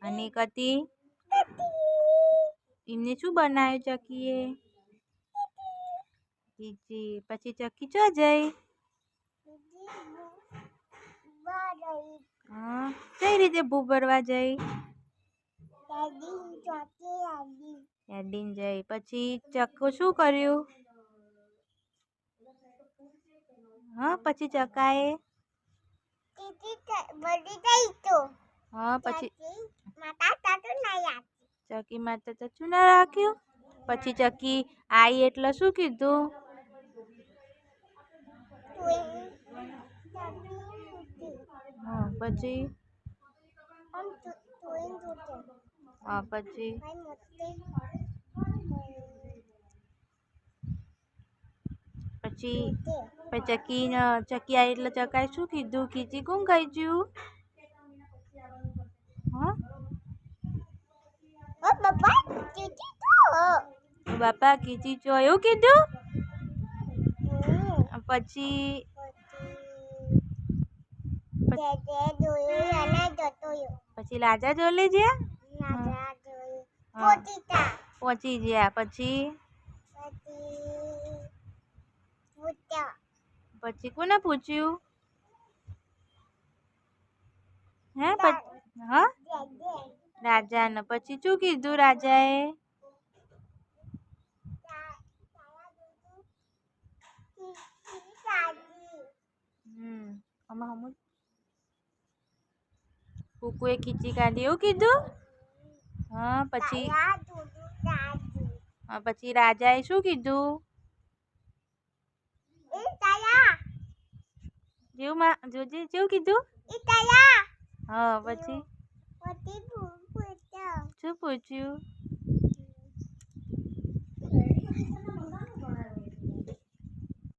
અને કતી એમને શું બનાવ્યું ચકીએ? ખીચી. પછી ચકી ચો જઈ? હા, કઈ રીતે ભૂ ભરવા જઈ? હેડીને જઈ. પછી ચક્કો શું કર્યું? હા, પછી ચકાએ હા પછી ચકી માટે તો શું ના રાખ્યું? પછી ચકી આઈ એટલે શું કીધું? હા પછી હા પછી પછી ચકી આઈ એટલે ચકાએ શું કીધું? ખીચી કોણ ખાઈ ગયું? હા બાપા ખીચી ચો એવું કીધું? પછી પછી રાજા જોડે જ્યાં પહોંચી ગયા. પછી કોને પૂછ્યું? હે હા રાજાને. પછી શું કીધું રાજાએ? કુકુએ ખીચી કાઢી એવું કીધું? હા પછી રાજાએ શું કીધું? જોજે કેવું કીધું? હા પછી શું પૂછ્યું?